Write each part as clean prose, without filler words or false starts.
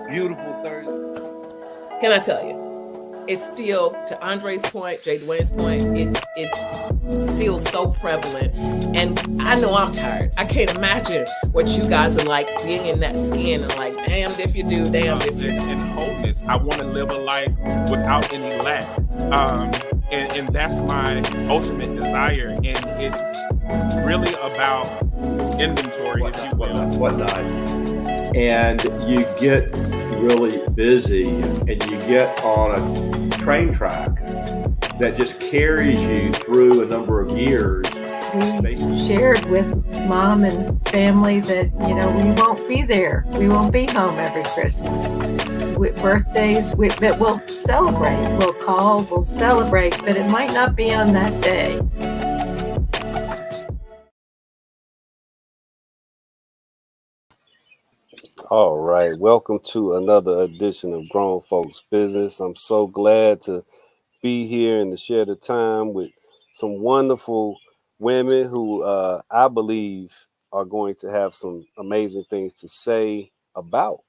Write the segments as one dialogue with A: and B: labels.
A: Beautiful Thursday.
B: Can I tell you? It's still, to Andre's point, Jay Dwayne's point, it's still so prevalent. And I know I'm tired. I can't imagine what you guys are like being in that skin and like, damned if you do, damned if you don't.
C: And wholeness. I want to live a life without any lack. And that's my ultimate desire. And it's really about inventory, if you will.
D: Whatnot. And you get really busy and you get on a train track that just carries you through a number of years.
E: We shared with mom and family that, we won't be there. We won't be home every Christmas. With birthdays, that we'll celebrate. We'll call, we'll celebrate, but it might not be on that day.
F: All right, welcome to another edition of Grown Folks Business. I'm so glad to be here and to share the time with some wonderful women who I believe are going to have some amazing things to say about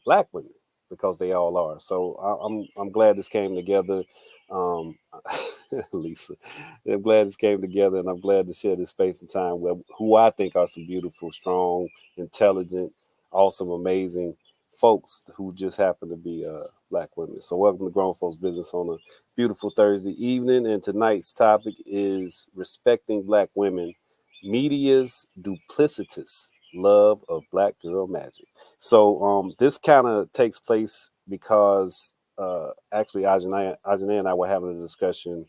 F: Black women, because they all are. So I'm glad this came together. Lisa, I'm glad this came together, and I'm glad to share this space and time with who I think are some beautiful, strong, intelligent, awesome, amazing folks who just happen to be Black women. So welcome to Grown Folks Business on a beautiful Thursday evening. And tonight's topic is respecting Black women, media's duplicitous love of Black girl magic. So this kind of takes place because actually Ajane and I were having a discussion.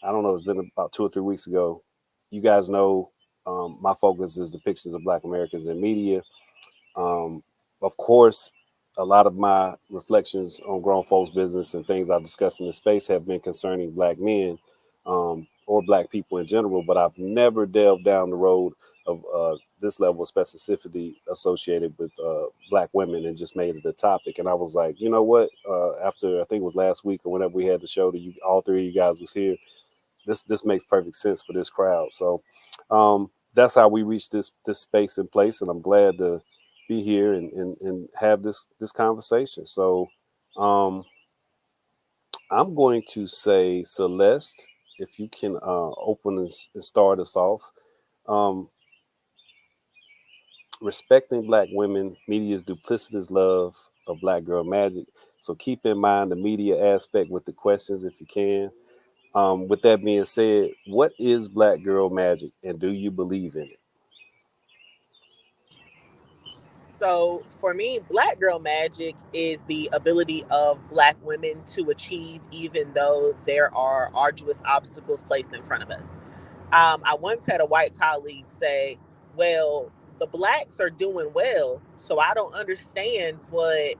F: I don't know, it's been about 2 or 3 weeks ago. You guys know my focus is depictions of Black Americans in media. Of course, a lot of my reflections on grown folks' business and things I've discussed in this space have been concerning Black men or Black people in general, but I've never delved down the road of this level of specificity associated with Black women and just made it a topic. And I was like, you know what? After I think it was last week or whenever we had the show that you, all three of you guys was here, this makes perfect sense for this crowd. So that's how we reached this space in place, and I'm glad to be here and have this conversation. So I'm going to say, Celeste, if you can open and start us off. Respecting Black women, media's duplicitous love of Black girl magic. So keep in mind the media aspect with the questions if you can. With that being said, what is Black girl magic, and do you believe in it?
B: So for me, Black girl magic is the ability of Black women to achieve even though there are arduous obstacles placed in front of us. I once had a white colleague say, well, the Blacks are doing well, so I don't understand what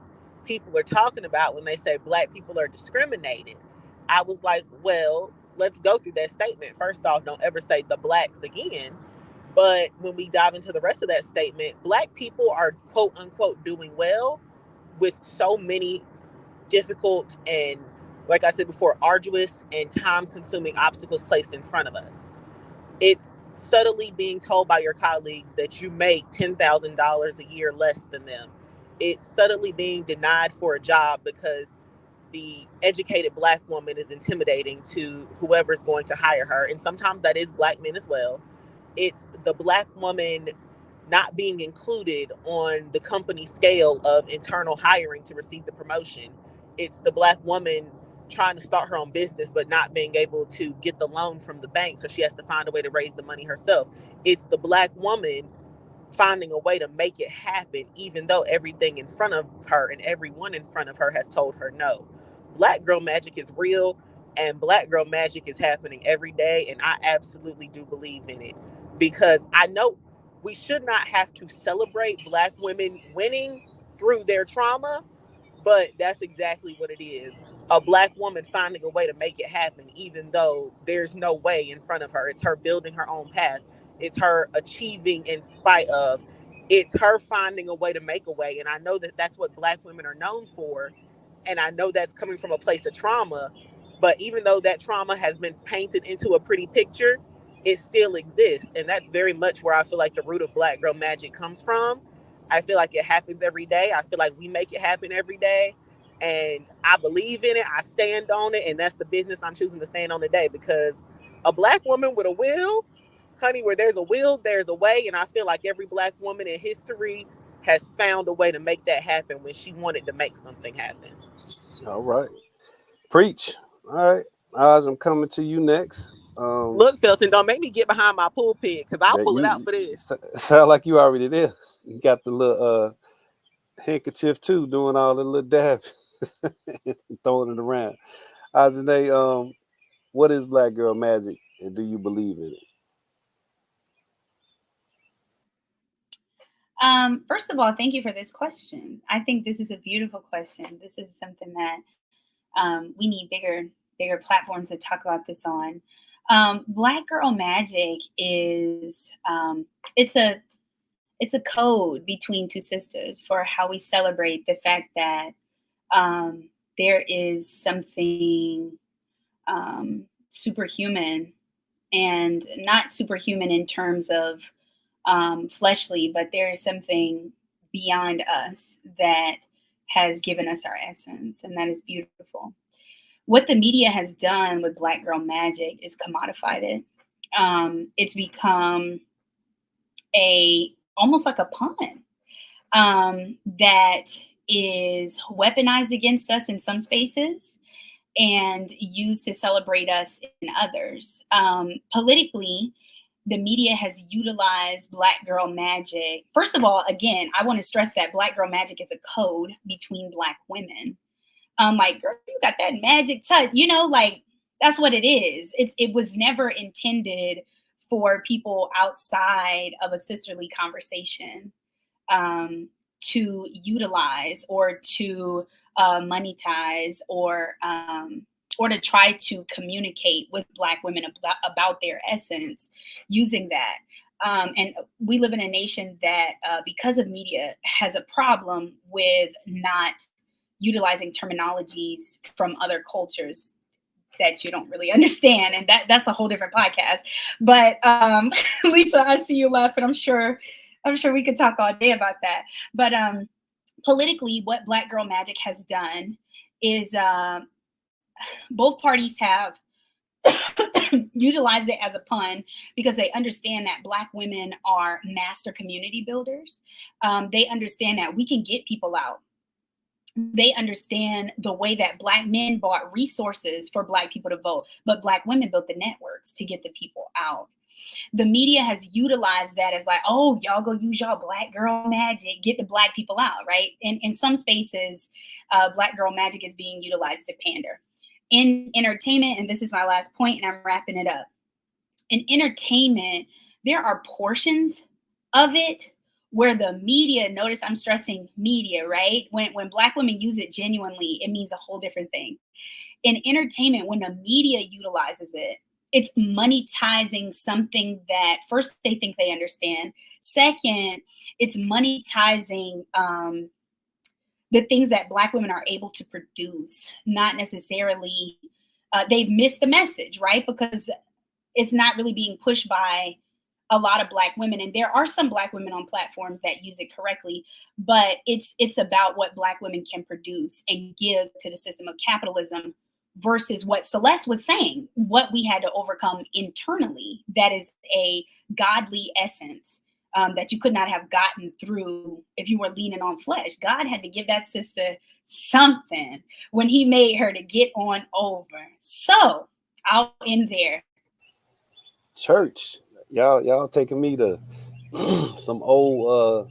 B: people are talking about when they say Black people are discriminated. I was like, well, let's go through that statement. First off, don't ever say the Blacks again. But when we dive into the rest of that statement, Black people are quote unquote doing well with so many difficult and, like I said before, arduous and time consuming obstacles placed in front of us. It's subtly being told by your colleagues that you make $10,000 a year less than them. It's subtly being denied for a job because the educated Black woman is intimidating to whoever's going to hire her. And sometimes that is Black men as well. It's the Black woman not being included on the company scale of internal hiring to receive the promotion. It's the Black woman trying to start her own business but not being able to get the loan from the bank, so she has to find a way to raise the money herself. It's the Black woman finding a way to make it happen even though everything in front of her and everyone in front of her has told her no. Black girl magic is real, and Black girl magic is happening every day, and I absolutely do believe in it, because I know we should not have to celebrate Black women winning through their trauma, but that's exactly what it is. A Black woman finding a way to make it happen, even though there's no way in front of her. It's her building her own path. It's her achieving in spite of. It's her finding a way to make a way. And I know that that's what Black women are known for. And I know that's coming from a place of trauma. But even though that trauma has been painted into a pretty picture, it still exists. And that's very much where I feel like the root of Black girl magic comes from. I feel like it happens every day. I feel like we make it happen every day. And I believe in it. I stand on it. And that's the business I'm choosing to stand on today, because a Black woman with a will, honey, where there's a will, there's a way. And I feel like every Black woman in history has found a way to make that happen when she wanted to make something happen.
F: All right. Preach. All right. Oz, I'm coming to you next.
B: Look, Felton, don't make me get behind my pulpit, because I'll
F: That
B: pull it out
F: you
B: for this.
F: sound like you already there. You got the little handkerchief too, doing all the little dab, throwing it around. Ajane, what is Black Girl Magic, and do you believe in it?
A: First of all, thank you for this question. I think this is a beautiful question. This is something that we need bigger platforms to talk about this on. Black Girl Magic is it's a code between two sisters for how we celebrate the fact that there is something superhuman, and not superhuman in terms of fleshly, but there is something beyond us that has given us our essence, and that is beautiful. What the media has done with Black Girl Magic is commodified it. It's become almost like a pun that is weaponized against us in some spaces and used to celebrate us in others. Politically, the media has utilized Black Girl Magic. First of all, again, I want to stress that Black Girl Magic is a code between Black women. Like, girl, you got that magic touch, like that's what it is. It was never intended for people outside of a sisterly conversation to utilize or to monetize or to try to communicate with Black women about their essence using that. And we live in a nation that, because of media, has a problem with not utilizing terminologies from other cultures that you don't really understand. And that's a whole different podcast. But Lisa, I see you laughing. I'm sure we could talk all day about that. But politically, what Black Girl Magic has done is both parties have utilized it as a pun because they understand that Black women are master community builders. They understand that we can get people out. They understand the way that Black men bought resources for Black people to vote, but Black women built the networks to get the people out. The media has utilized that as like, oh, y'all go use y'all Black Girl Magic, get the Black people out, right? And in some spaces, Black Girl Magic is being utilized to pander. In entertainment, and this is my last point, and I'm wrapping it up. In entertainment, there are portions of it where the media, notice I'm stressing media, right? When Black women use it genuinely, it means a whole different thing. In entertainment, when the media utilizes it, it's monetizing something that first they think they understand. Second, it's monetizing the things that Black women are able to produce, not necessarily, they've missed the message, right? Because it's not really being pushed by a lot of Black women. And there are some Black women on platforms that use it correctly, but it's about what Black women can produce and give to the system of capitalism versus what Celeste was saying, what we had to overcome internally. That is a godly essence that you could not have gotten through if you were leaning on flesh. God had to give that sister something when he made her to get on over. So I'll end there.
F: Church, y'all taking me to some old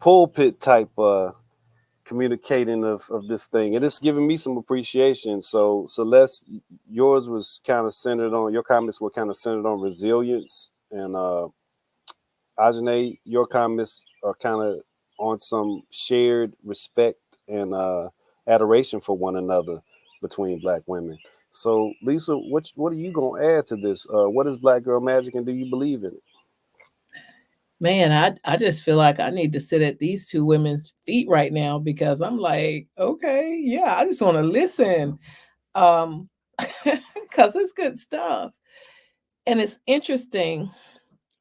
F: pulpit type communicating of this thing, and it's giving me some appreciation. So Celeste, your comments were kind of centered on resilience, and Ajane, your comments are kind of on some shared respect and adoration for one another between Black women. So Lisa, what are you gonna add to this? What is Black Girl Magic, and do you believe in it?
G: Man, I just feel like I need to sit at these two women's feet right now, because I'm like, okay, yeah, I just want to listen. Because it's good stuff. And it's interesting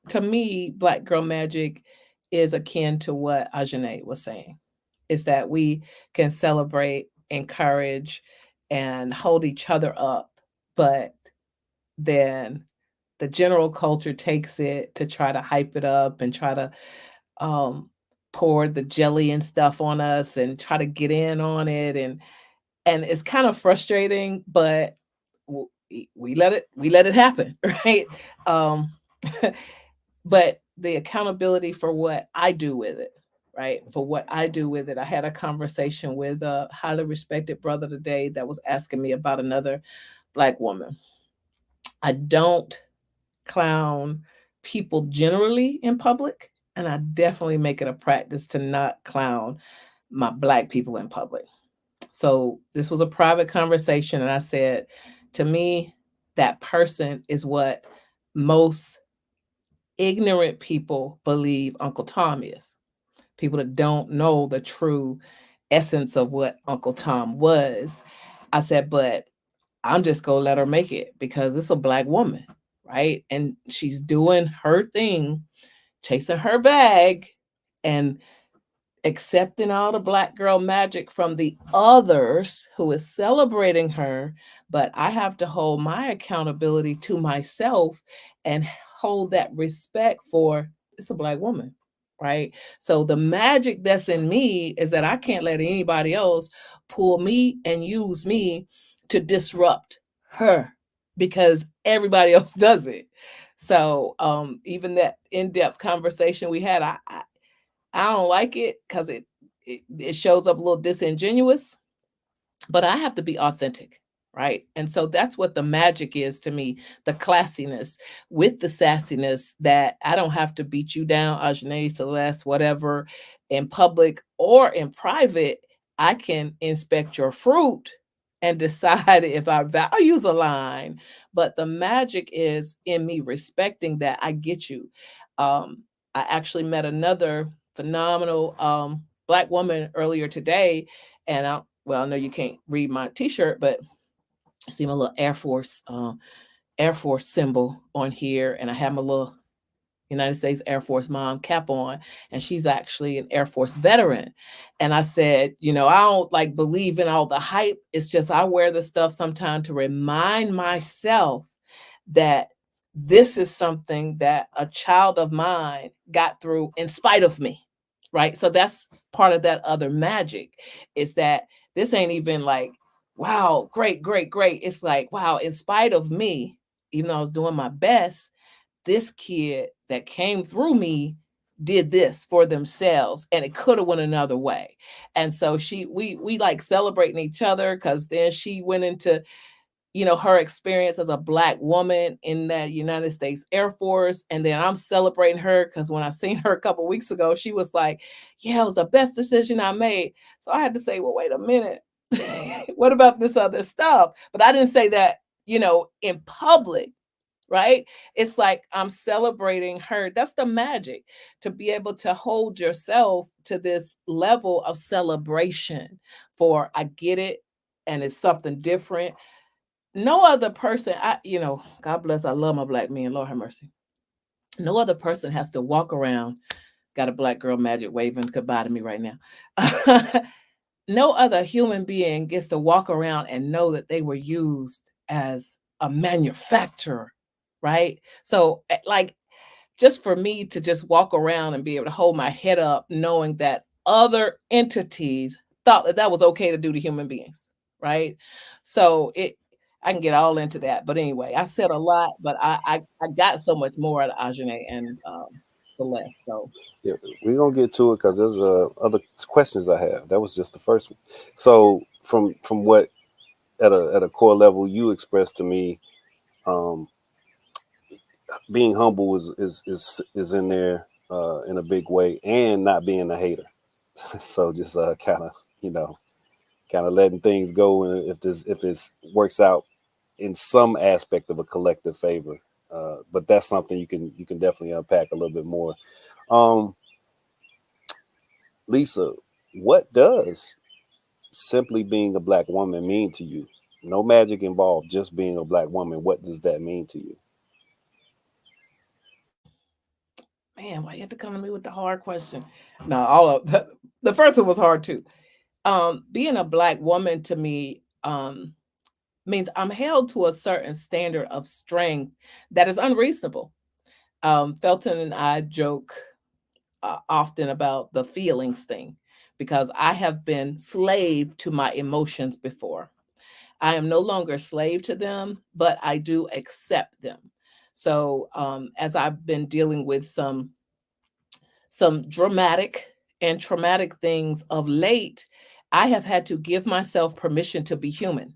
G: to me, Black Girl Magic is akin to what Ajane was saying, is that we can celebrate, encourage, and hold each other up, but then the general culture takes it to try to hype it up and try to um, pour the jelly and stuff on us and try to get in on it, and it's kind of frustrating, but we let it happen, right? Um, but the accountability for what I do with it, right? For what I do with it. I had a conversation with a highly respected brother today that was asking me about another Black woman. I don't clown people generally in public, and I definitely make it a practice to not clown my Black people in public. So this was a private conversation, and I said, to me, that person is what most ignorant people believe Uncle Tom is. People that don't know the true essence of what Uncle Tom was. I said, but I'm just gonna let her make it because it's a Black woman, right? And she's doing her thing, chasing her bag, and accepting all the Black girl magic from the others who is celebrating her. But I have to hold my accountability to myself and hold that respect for it's a Black woman, right? So the magic that's in me is that I can't let anybody else pull me and use me to disrupt her because everybody else does it. So even that in-depth conversation we had, I don't like it because it shows up a little disingenuous, but I have to be authentic, right? And so that's what the magic is to me, the classiness with the sassiness, that I don't have to beat you down, Ajane, Celeste, whatever, in public or in private. I can inspect your fruit and decide if our values align. But the magic is in me respecting that. I get you. I actually met another phenomenal Black woman earlier today, and I know you can't read my T-shirt, but I see my little Air Force symbol on here, and I have my little United States Air Force mom cap on, and she's actually an Air Force veteran. And I said, I don't like believe in all the hype. It's just I wear this stuff sometimes to remind myself that this is something that a child of mine got through in spite of me, right? So that's part of that other magic, is that this ain't even like, wow, great, great, great. It's like, wow, in spite of me, even though I was doing my best, this kid that came through me did this for themselves, and it could have went another way. And so we like celebrating each other, because then she went into her experience as a Black woman in that United States Air Force. And then I'm celebrating her because when I seen her a couple weeks ago, she was like, yeah, it was the best decision I made. So I had to say, well, wait a minute. What about this other stuff? But I didn't say that, in public, right? It's like I'm celebrating her. That's the magic, to be able to hold yourself to this level of celebration for I get it, and it's something different. No other person, God bless, I love my Black men, Lord have mercy. No other person has to walk around, got a Black girl magic waving goodbye to me right now. No other human being gets to walk around and know that they were used as a manufacturer, right? So like, just for me to just walk around and be able to hold my head up knowing that other entities thought that that was okay to do to human beings, right? So I can get all into that, but anyway, I said a lot, but I got so much more out of Ajane and Celeste. So
F: Yeah, we're gonna get to it because there's other questions I have. That was just the first one. So from what at a core level you expressed to me, um, being humble is in there in a big way, and not being a hater. So just kind of letting things go, and if it works out in some aspect of a collective favor. But that's something you can definitely unpack a little bit more. Um, Lisa, what does simply being a Black woman mean to you? No magic involved, just being a Black woman. What does that mean to you?
G: Man, why you have to come to me with the hard question? No, all of the first one was hard too. Being a Black woman to me means I'm held to a certain standard of strength that is unreasonable. Felton and I joke often about the feelings thing because I have been slave to my emotions before. I am no longer slave to them, but I do accept them. So as I've been dealing with some dramatic and traumatic things of late, I have had to give myself permission to be human.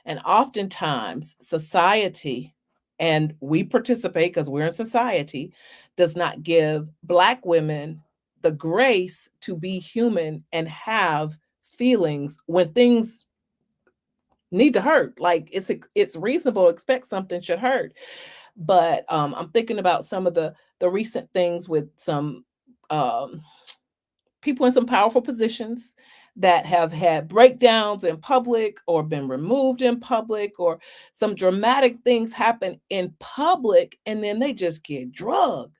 G: And oftentimes, society, and we participate because we're in society, does not give Black women the grace to be human and have feelings when things need to hurt. Like it's reasonable to expect something should hurt. But I'm thinking about some of the recent things with some um, people in some powerful positions that have had breakdowns in public or been removed in public, or some dramatic things happen in public and then they just get drugged.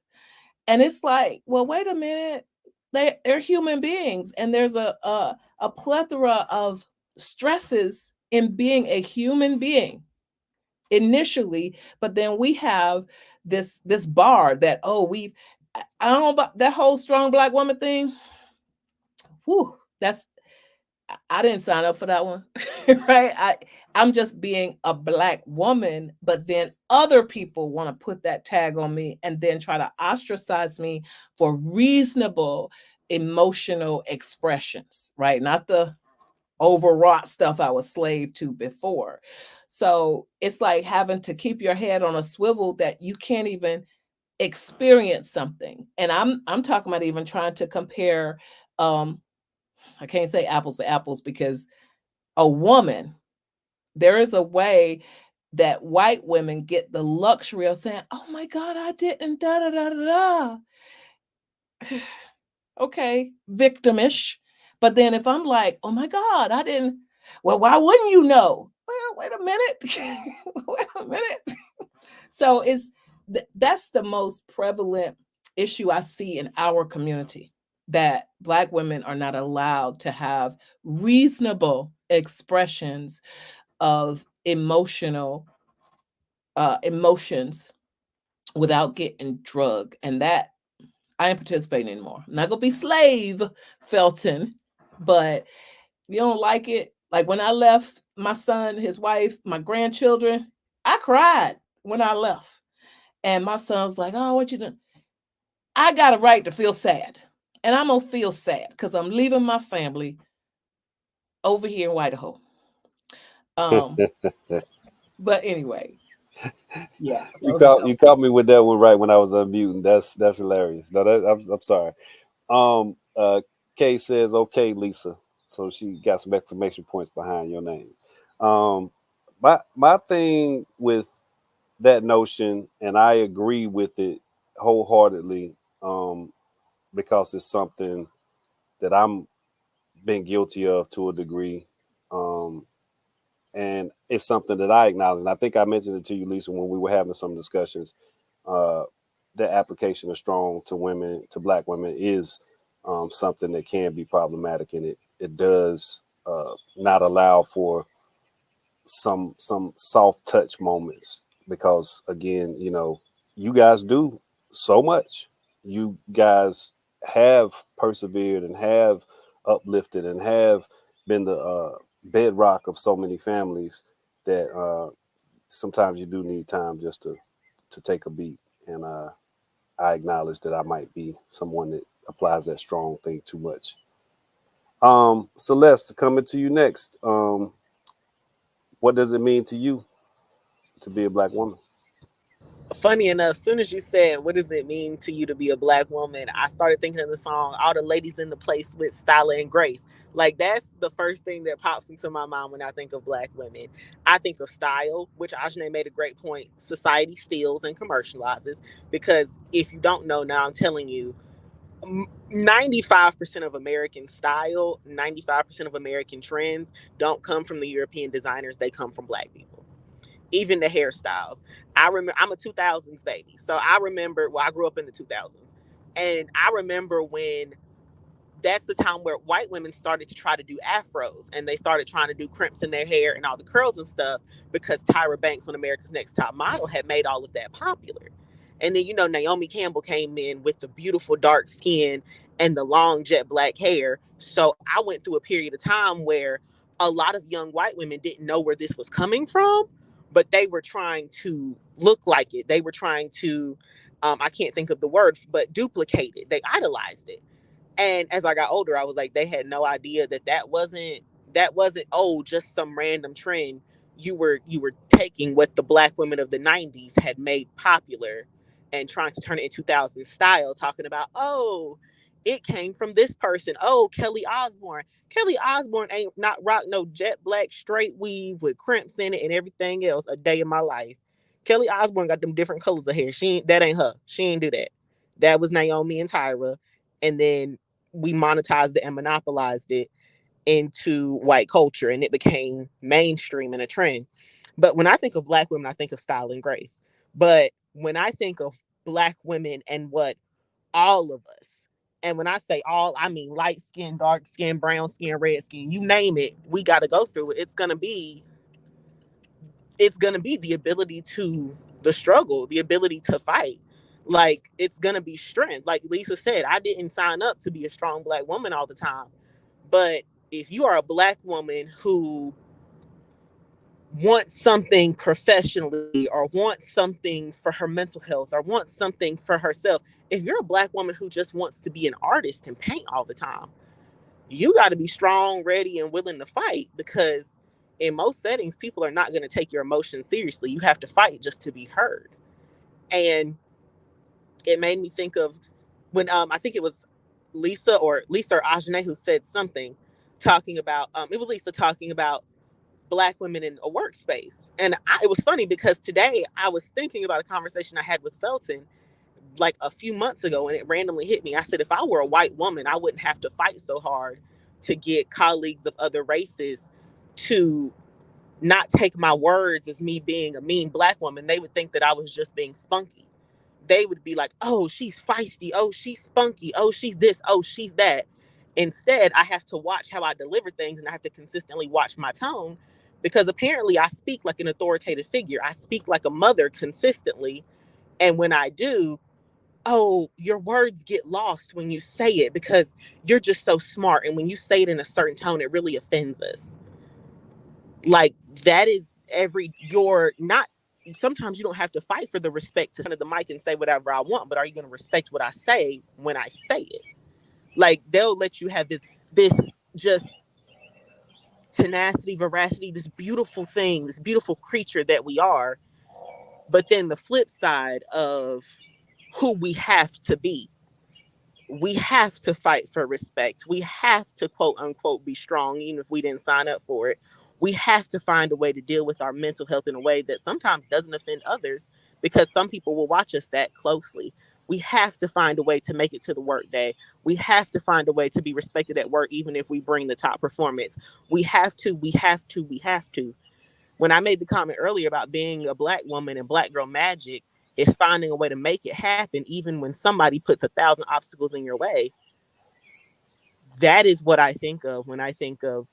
G: And it's like, well, wait a minute. They're human beings, and there's a plethora of stresses in being a human being initially, but then we have this bar that, oh, I don't know about that whole strong Black woman thing. Whew, I didn't sign up for that one. Right? I'm just being a Black woman, but then other people want to put that tag on me and then try to ostracize me for reasonable emotional expressions, right? Not the overwrought stuff I was slave to before. So it's like having to keep your head on a swivel that you can't even experience something. And I'm talking about even trying to compare I can't say apples to apples because a woman, there is a way that white women get the luxury of saying, "Oh my God, I didn't da da da da da." Okay, victimish. But then if I'm like, "Oh my God, I didn't," well, why wouldn't you know? Well, wait a minute. Wait a minute. So that's the most prevalent issue I see in our community, that Black women are not allowed to have reasonable expressions of emotions without getting drugged. And that I ain't participating anymore. I'm not gonna be slave, Felton, but if you don't like it, like when I left my son, his wife, my grandchildren, I cried when I left. And my son's like, "Oh, what you doing?" I got a right to feel sad. And I'm gonna feel sad because I'm leaving my family over here in Idaho. Um, but anyway, yeah, that was a joke.
F: You caught me with that one right when I was unmuting. That's hilarious. No, I'm sorry. Kay says, "Okay, Lisa." So she got some exclamation points behind your name. Um, my thing with that notion, and I agree with it wholeheartedly, because it's something that I'm been guilty of to a degree. Um, and it's something that I acknowledge. And I think I mentioned it to you, Lisa, when we were having some discussions. Uh, the application of strong to women, to Black women, is something that can be problematic, and it does not allow for some soft touch moments, because again, you guys do so much. You guys have persevered and have uplifted and have been the bedrock of so many families that sometimes you do need time just to take a beat. And I acknowledge that I might be someone that applies that strong thing too much. Celeste, coming to you next. What does it mean to you to be a Black woman?
B: Funny enough, soon as you said, "What does it mean to you to be a Black woman?" I started thinking of the song, "All the Ladies in the Place with Style and Grace." Like, that's the first thing that pops into my mind when I think of Black women. I think of style, which Ajane made a great point. Society steals and commercializes, because if you don't know, now I'm telling you, 95% of American style, 95% of American trends don't come from the European designers. They come from Black people. Even the hairstyles. I remember, I'm a 2000s baby. So I remember, well, I grew up in the 2000s. And I remember when that's the time where white women started to try to do afros, and they started trying to do crimps in their hair and all the curls and stuff, because Tyra Banks on America's Next Top Model had made all of that popular. And then, Naomi Campbell came in with the beautiful dark skin and the long jet black hair. So I went through a period of time where a lot of young white women didn't know where this was coming from, but they were trying to look like it. They were trying to, I can't think of the word, but duplicate it. They idolized it. And as I got older, I was like, they had no idea that wasn't just some random trend. You were taking what the Black women of the 90s had made popular and trying to turn it into 2000s style, talking about, oh, it came from this person. Oh, Kelly Osbourne. Kelly Osbourne ain't not rock no jet black straight weave with crimps in it and everything else a day in my life. Kelly Osbourne got them different colors of hair. That ain't her. She ain't do that. That was Naomi and Tyra. And then we monetized it and monopolized it into white culture, and it became mainstream and a trend. But when I think of Black women, I think of style and grace. But when I think of Black women and what all of us, and when I say all, I mean light skin, dark skin, brown skin, red skin, you name it, we got to go through it. It's gonna be the ability to the struggle, the ability to fight. Like, it's gonna be strength. Like Lisa said, I didn't sign up to be a strong Black woman all the time. But if you are a Black woman who wants something professionally, or wants something for her mental health, or wants something for herself, if you're a Black woman who just wants to be an artist and paint all the time, you got to be strong, ready, and willing to fight, because in most settings, people are not going to take your emotions seriously. You have to fight just to be heard. And it made me think of when I think it was Lisa or Ajane who said something talking about, it was Lisa talking about Black women in a workspace. And it was funny because today I was thinking about a conversation I had with Felton like a few months ago, and it randomly hit me. I said, if I were a white woman, I wouldn't have to fight so hard to get colleagues of other races to not take my words as me being a mean Black woman. They would think that I was just being spunky. They would be like, oh, she's feisty. Oh, she's spunky. Oh, she's this. Oh, she's that. Instead, I have to watch how I deliver things, and I have to consistently watch my tone, because apparently I speak like an authoritative figure. I speak like a mother consistently. And when I do, oh, your words get lost when you say it because you're just so smart. And when you say it in a certain tone, it really offends us. Like, that is you're not, sometimes you don't have to fight for the respect to the mic and say whatever I want, but are you going to respect what I say when I say it? Like, they'll let you have this just tenacity, veracity, this beautiful thing, this beautiful creature that we are. But then the flip side of who we have to be, we have to fight for respect. We have to, quote unquote, be strong, even if we didn't sign up for it. We have to find a way to deal with our mental health in a way that sometimes doesn't offend others, because some people will watch us that closely. We have to find a way to make it to the work day. We have to find a way to be respected at work, even if we bring the top performance. We have to. When I made the comment earlier about being a Black woman and Black girl magic, is finding a way to make it happen, even when somebody puts 1,000 obstacles in your way. That is what I think of when I think of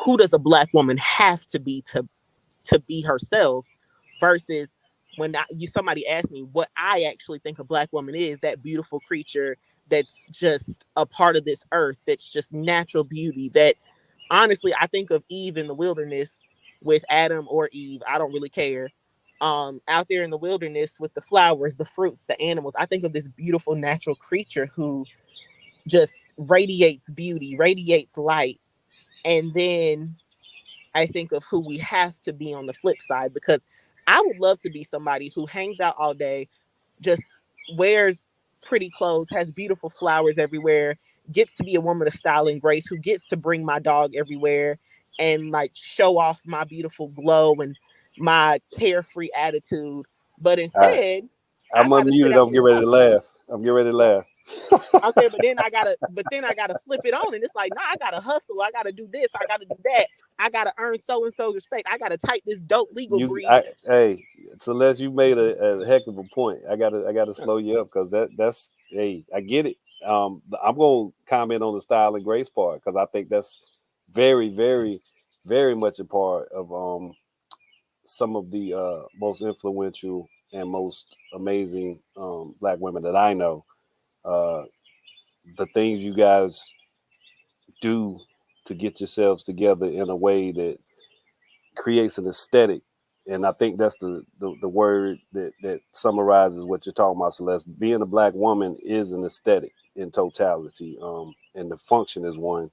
B: who does a Black woman have to be herself, versus when somebody asked me what I actually think a Black woman is, that beautiful creature that's just a part of this earth, that's just natural beauty. That honestly, I think of Eve in the wilderness with Adam or Eve, I don't really care. Out there in the wilderness with the flowers, the fruits, the animals. I think of this beautiful natural creature who just radiates beauty, radiates light. And then I think of who we have to be on the flip side, because I would love to be somebody who hangs out all day, just wears pretty clothes, has beautiful flowers everywhere, gets to be a woman of style and grace, who gets to bring my dog everywhere and like show off my beautiful glow and my carefree attitude. But instead,
F: I'm unmuted. I'm getting ready to laugh.
B: Okay, but then I gotta flip it on, and it's like, nah, I gotta hustle. I gotta do this. I gotta do that. I gotta earn so and so's respect. I gotta type this dope legal brief.
F: Hey, Celeste, you made a heck of a point. I gotta slow you up because that's hey, I get it. I'm gonna comment on the style and grace part because I think that's very, very, very much a part of some of the most influential and most amazing Black women that I know. The things you guys do to get yourselves together in a way that creates an aesthetic. And I think that's the word that summarizes what you're talking about, Celeste. Being a Black woman is an aesthetic in totality. And the function is one.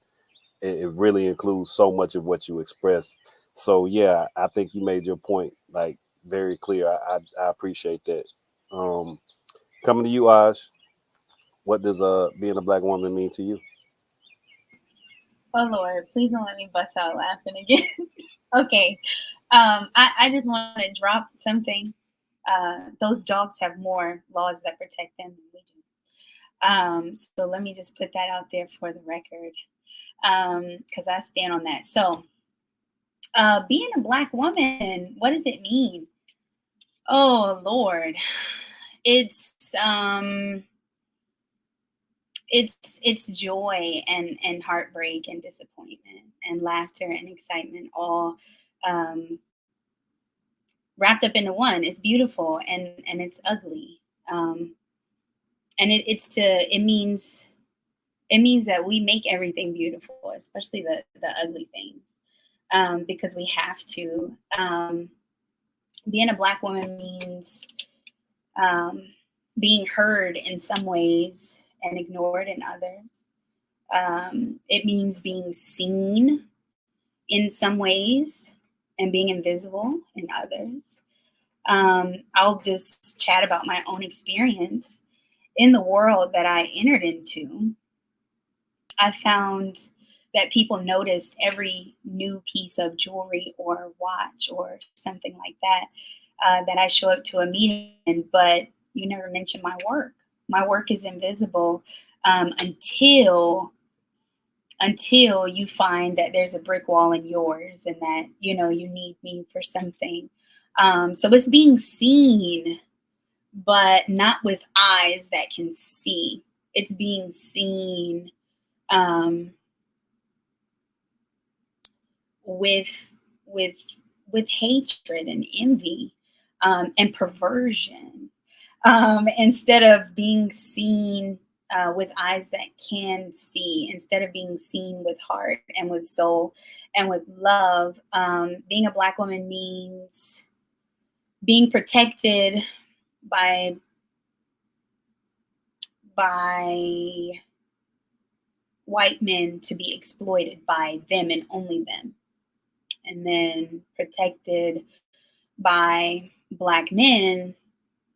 F: It really includes so much of what you express. So yeah, I think you made your point like very clear. I appreciate that. Coming to you, Aj, what does being a Black woman mean to you?
A: Oh Lord, please don't let me bust out laughing again. Okay. I just want to drop something. Those dogs have more laws that protect them than we do. So let me just put that out there for the record, because I stand on that. So being a Black woman, what does it mean? Oh Lord, it's joy and heartbreak and disappointment and laughter and excitement all wrapped up into one. It's beautiful and it's ugly. And it means that we make everything beautiful, especially the ugly things, because we have to. Being a Black woman means being heard in some ways and ignored in others. It means being seen in some ways and being invisible in others. I'll just chat about my own experience in the world that I entered into. I found that people noticed every new piece of jewelry or watch or something like that, that I show up to a meeting, but you never mention my work. My work is invisible until you find that there's a brick wall in yours and that, you need me for something. So it's being seen, but not with eyes that can see. It's being seen with hatred and envy and perversion, instead of being seen with eyes that can see, instead of being seen with heart and with soul and with love. Being a Black woman means being protected by white men to be exploited by them and only them, and then protected by Black men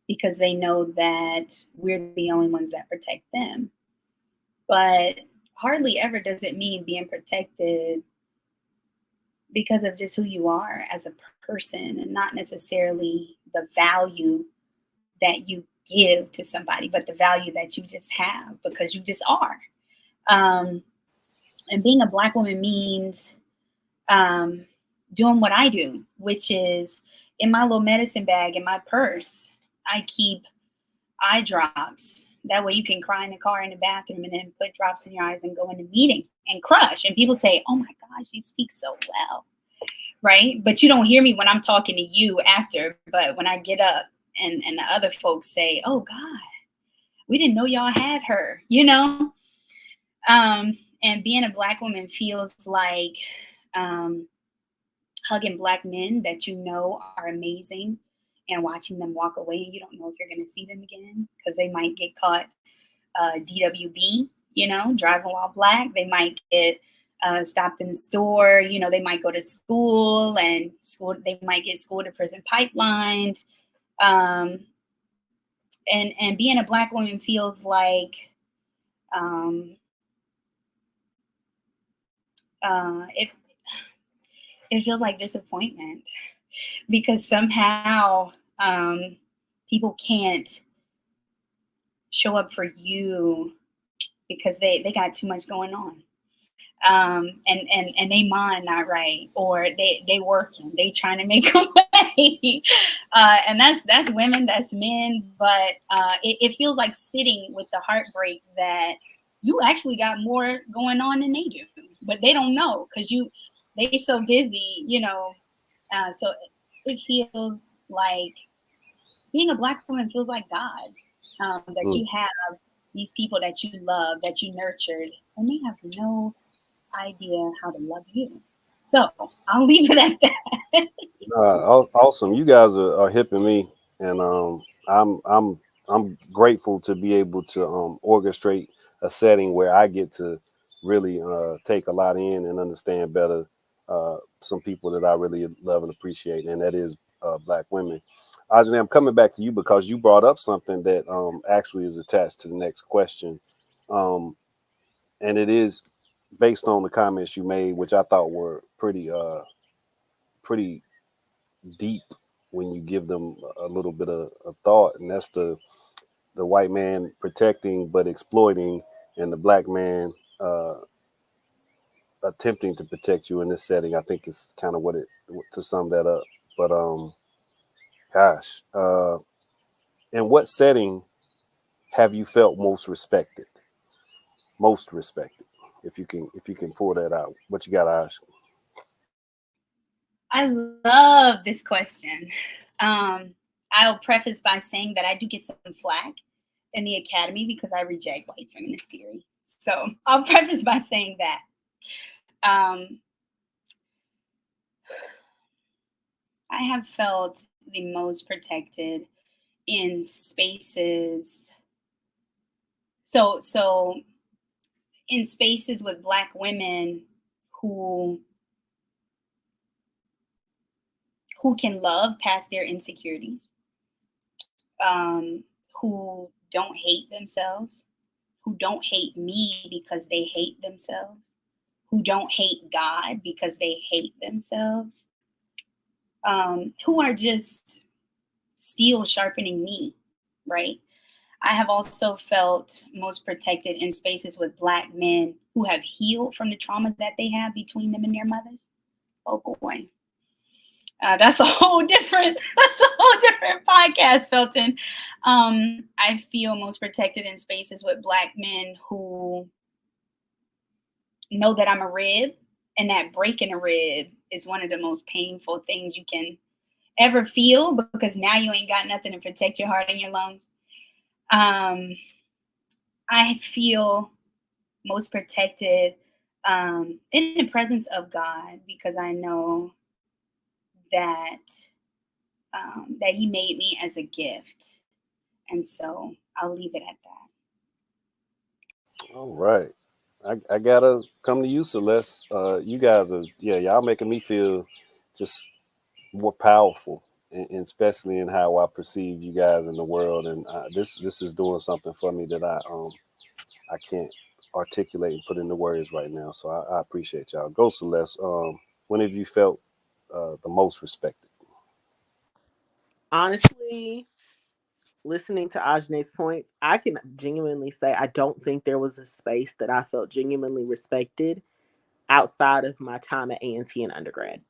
A: because they know that we're the only ones that protect them. But hardly ever does it mean being protected because of just who you are as a person and not necessarily the value that you give to somebody, but the value that you just have because you just are. And being a Black woman means doing what I do, which is in my little medicine bag in my purse, I keep eye drops. That way you can cry in the car, in the bathroom, and then put drops in your eyes and go in a meeting and crush. And people say, oh my gosh, you speak so well, right? But you don't hear me when I'm talking to you after. But when I get up and the other folks say, oh God, we didn't know y'all had her, And being a Black woman feels like hugging Black men that you know are amazing and watching them walk away, and you don't know if you're going to see them again because they might get caught DWB, driving while Black. They might get stopped in the store. They might go to school and they might get school to prison pipelined. And being a Black woman feels like it feels like disappointment because somehow people can't show up for you because they got too much going on. and they mind not right, or they working, they trying to make a way, and that's women, that's men, but it feels like sitting with the heartbreak that you actually got more going on than they do, but they don't know because they so busy, so it feels like being a Black woman feels like God, that you have these people that you love, that you nurtured, and they have no idea how to love you. So I'll leave it at that.
F: Awesome. You guys are hipping me, and I'm grateful to be able to orchestrate a setting where I get to really take a lot in and understand better some people that I really love and appreciate, and that is Black women. Ajane, I'm coming back to you because you brought up something that actually is attached to the next question, and it is based on the comments you made, which I thought were pretty deep when you give them a little bit of thought, and that's the white man protecting but exploiting, and the Black man attempting to protect you in this setting. I think it's kind of what it to sum that up. But gosh, in what setting have you felt most respected? Most respected, if you can pull that out. What you got, Ash?
A: I love this question. I'll preface by saying that I do get some flack in the academy because I reject white feminist theory. So I'll preface by saying that. I have felt the most protected in spaces. So in spaces with Black women who can love past their insecurities, who don't hate themselves, who don't hate me because they hate themselves, who don't hate God because they hate themselves, who are just steel sharpening me, right? I have also felt most protected in spaces with Black men who have healed from the trauma that they have between them and their mothers. Oh boy. That's a whole different podcast, Felton. I feel most protected in spaces with Black men who know that I'm a rib, and that breaking a rib is one of the most painful things you can ever feel, because now you ain't got nothing to protect your heart and your lungs. I feel most protected in the presence of God, because I know that that He made me as a gift, and so I'll leave it at that.
F: All right, I gotta come to you, Celeste. You guys are y'all making me feel just more powerful, and especially in how I perceive you guys in the world. And this is doing something for me that I can't articulate and put into words right now. So I appreciate y'all. Go, Celeste. When have you felt the most respected?
B: Honestly, listening to Ajne's points, I can genuinely say I don't think there was a space that I felt genuinely respected outside of my time at A&T in undergrad.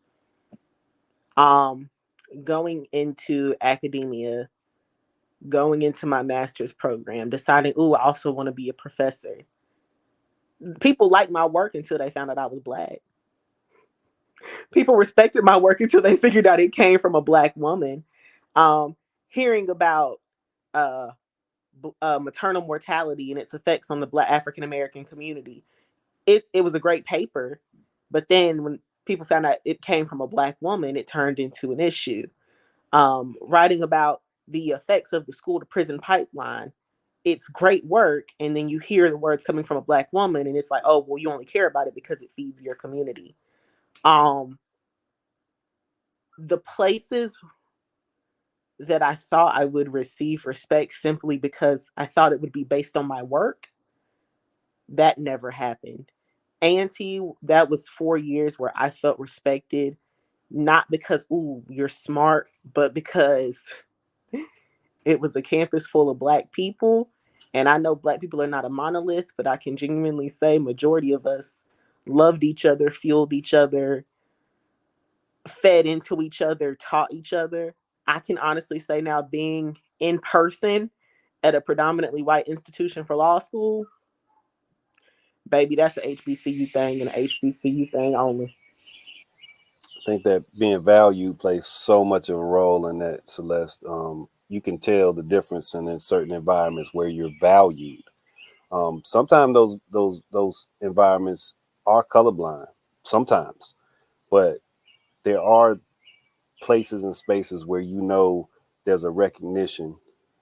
B: Going into academia, going into my master's program, deciding, I also want to be a professor. People liked my work until they found out I was Black. People respected my work until they figured out it came from a Black woman. Hearing about maternal mortality and its effects on the Black African American community, it was a great paper, but then when people found out it came from a Black woman, it turned into an issue. Writing about the effects of the school to prison pipeline, it's great work, and then you hear the words coming from a Black woman, and it's like, oh, well, you only care about it because it feeds your community. The places that I thought I would receive respect simply because I thought it would be based on my work, that never happened. A&T, that was 4 years where I felt respected, not because, you're smart, but because it was a campus full of Black people. And I know Black people are not a monolith, but I can genuinely say majority of us loved each other, fueled each other, fed into each other, taught each other. I can honestly say now, being in person at a predominantly white institution for law school, baby, that's an HBCU thing and an HBCU thing only.
F: I think that being valued plays so much of a role in that, Celeste. You can tell the difference in certain environments where you're valued. Sometimes those environments are colorblind. Sometimes, but there are places and spaces where there's a recognition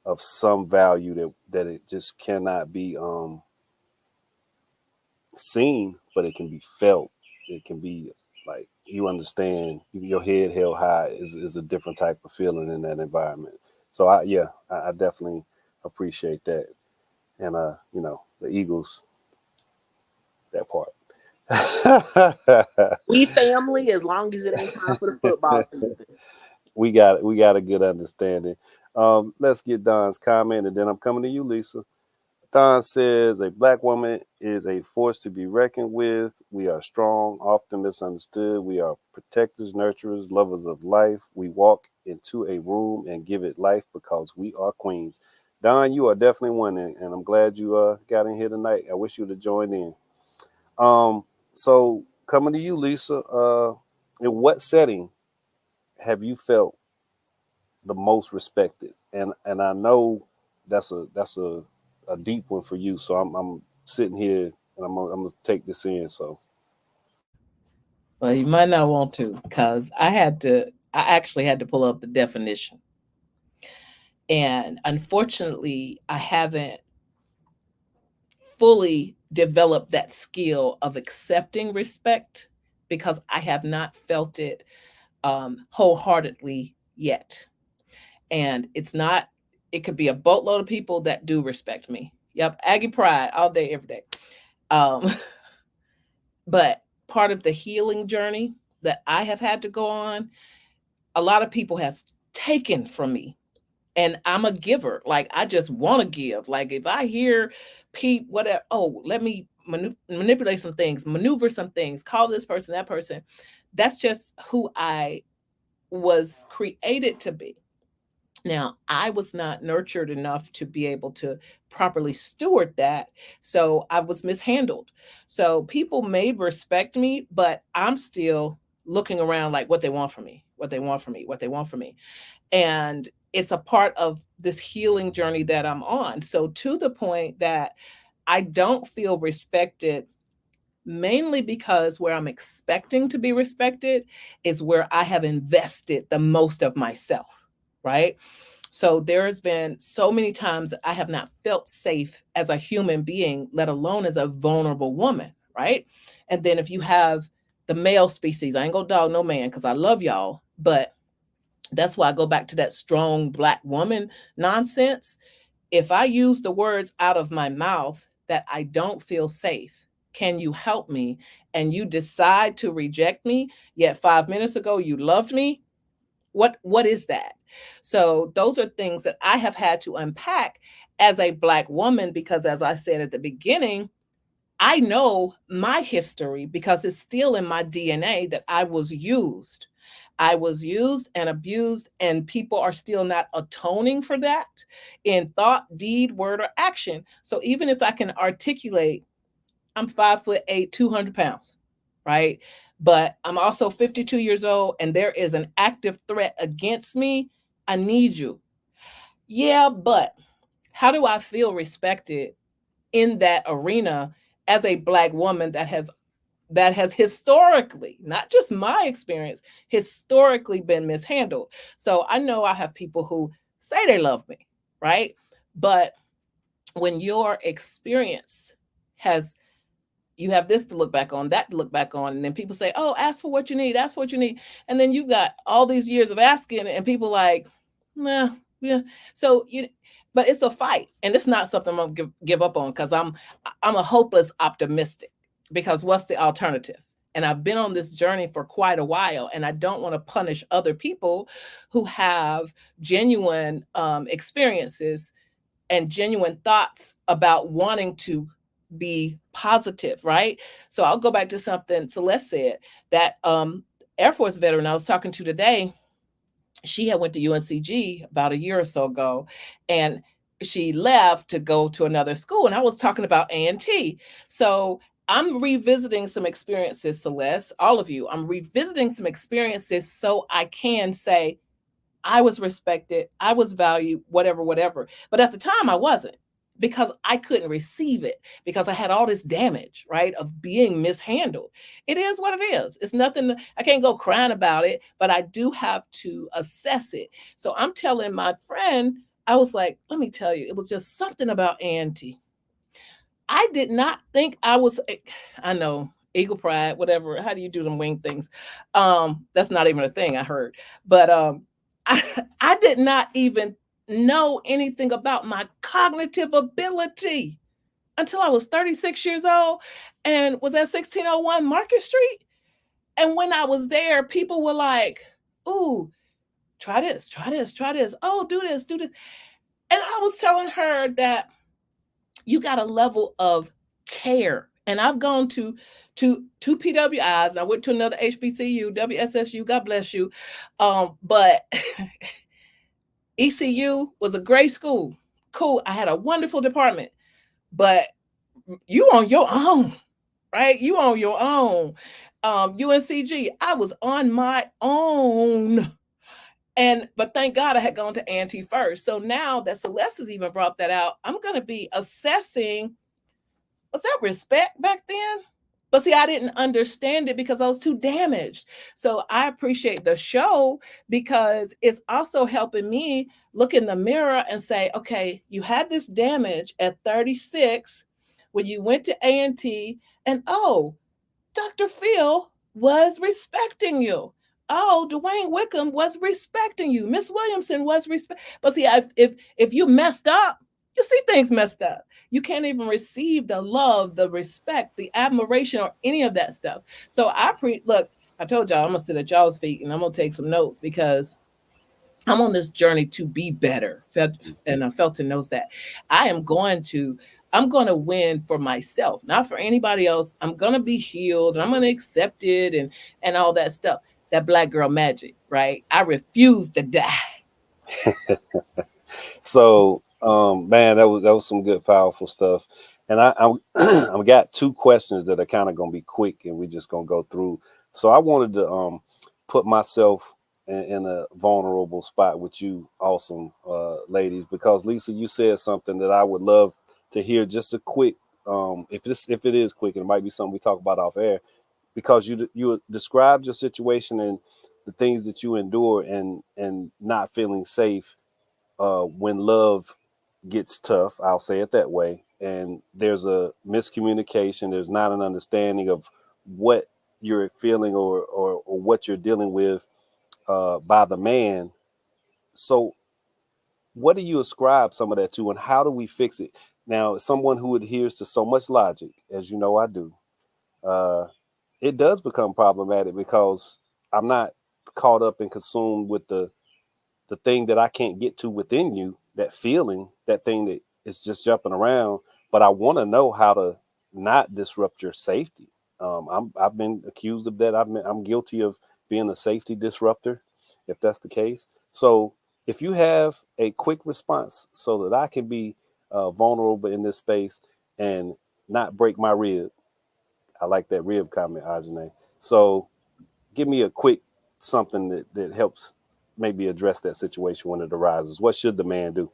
F: of some value that it just cannot be seen, but it can be felt. It can be like you understand. Your head held high is a different type of feeling in that environment. So I definitely appreciate that, and the Eagles, that part.
B: We family as long as it ain't time for the football season.
F: We got a good understanding. Let's get Don's comment, and then I'm coming to you, Lisa. Don says, a Black woman is a force to be reckoned with. We are strong, often misunderstood. We are protectors, nurturers, lovers of life. We walk into a room and give it life because we are queens. Don, you are definitely one, and I'm glad you got in here tonight. I wish you would have joined in. So coming to you, Lisa, in what setting have you felt the most respected? And I know that's a deep one for you. So I'm sitting here and I'm gonna take this in. So,
G: well, you might not want to, because I actually had to pull up the definition, and unfortunately, I haven't fully developed that skill of accepting respect because I have not felt it wholeheartedly yet. And it could be a boatload of people that do respect me. Yep, Aggie pride all day, every day. But part of the healing journey that I have had to go on, a lot of people has taken from me. And I'm a giver. Like, I just want to give. Like, if I hear Pete, whatever, let me manipulate some things, maneuver some things, call this person, that person. That's just who I was created to be. Now, I was not nurtured enough to be able to properly steward that. So I was mishandled. So people may respect me, but I'm still looking around like what they want from me, what they want from me, what they want from me. And it's a part of this healing journey that I'm on. So to the point that I don't feel respected, mainly because where I'm expecting to be respected is where I have invested the most of myself, right? So there's been so many times I have not felt safe as a human being, let alone as a vulnerable woman, right? And then if you have the male species, I ain't gonna dog no man because I love y'all, but that's why I go back to that strong Black woman nonsense. If I use the words out of my mouth that I don't feel safe, can you help me? And you decide to reject me, yet 5 minutes ago you loved me. What is that? So those are things that I have had to unpack as a Black woman, because as I said at the beginning, I know my history because it's still in my DNA that I was used. I was used and abused, and people are still not atoning for that in thought, deed, word, or action. So even if I can articulate, I'm 5'8", 200 pounds, right? But I'm also 52 years old, and there is an active threat against me. I need you. Yeah, but how do I feel respected in that arena as a Black woman that has historically, not just my experience, historically been mishandled? So I know I have people who say they love me, right? But when your experience you have this to look back on, that to look back on, and then people say, oh, ask for what you need, ask for what you need. And then you've got all these years of asking, and people like, nah, yeah. So but it's a fight, and it's not something I'm gonna give up on, because I'm a hopeless optimistic, because what's the alternative? And I've been on this journey for quite a while, and I don't want to punish other people who have genuine experiences and genuine thoughts about wanting to be positive, right? So I'll go back to something Celeste said, that Air Force veteran I was talking to today. She had went to UNCG about a year or so ago, and she left to go to another school. And I was talking about A&T. So I'm revisiting some experiences, Celeste, all of you. I'm revisiting some experiences so I can say I was respected, I was valued, whatever, whatever. But at the time, I wasn't, because I couldn't receive it, because I had all this damage, right, of being mishandled. It is what it is. It's nothing, I can't go crying about it, but I do have to assess it. So I'm telling my friend, I was like, let me tell you, it was just something about Auntie. I did not think I was, I know, eagle pride, whatever. How do you do them wing things? That's not even a thing I heard. But I did not even know anything about my cognitive ability until I was 36 years old and was at 1601 Market Street. And when I was there, people were like, ooh, try this, try this, try this. Oh, do this, do this. And I was telling her that you got a level of care. And I've gone to two PWIs, and I went to another HBCU, WSSU, God bless you. But ECU was a great school. Cool. I had a wonderful department, but you on your own, right? You on your own. UNCG, I was on my own. But thank God I had gone to Auntie first. So now that Celeste has even brought that out, I'm going to be assessing, was that respect back then? But see, I didn't understand it because I was too damaged. So I appreciate the show because it's also helping me look in the mirror and say, okay, you had this damage at 36 when you went to A&T, and oh, Dr. Phil was respecting you. Oh, Dwayne Wickham was respecting you. Miss Williamson was But see, if you messed up, you see things messed up. You can't even receive the love, the respect, the admiration, or any of that stuff. So look, I told y'all I'm gonna sit at y'all's feet and I'm gonna take some notes because I'm on this journey to be better. And Felton knows that. I'm going to win for myself, not for anybody else. I'm going to be healed. I'm going to accept it and all that stuff. That Black girl magic, right? I refuse to die.
F: So, man, that was some good, powerful stuff. And I've got two questions that are kind of going to be quick, and we're just going to go through. So I wanted to put myself in a vulnerable spot with you, awesome ladies, because Lisa, you said something that I would love to hear. Just a quick, if it is quick, and it might be something we talk about off air, because you described your situation and the things that you endure and not feeling safe when love gets tough. I'll say it that way. And there's a miscommunication. There's not an understanding of what you're feeling or what you're dealing with by the man. So what do you ascribe some of that to, and how do we fix it? Now, as someone who adheres to so much logic, as you know I do, it does become problematic because I'm not caught up and consumed with the thing that I can't get to within you, that feeling, that thing that is just jumping around. But I want to know how to not disrupt your safety. I've been accused of that. I'm guilty of being a safety disruptor, if that's the case. So if you have a quick response so that I can be vulnerable in this space and not break my rib. I like that rib comment, Ajane. So give me a quick something that helps maybe address that situation when it arises. What should the man do?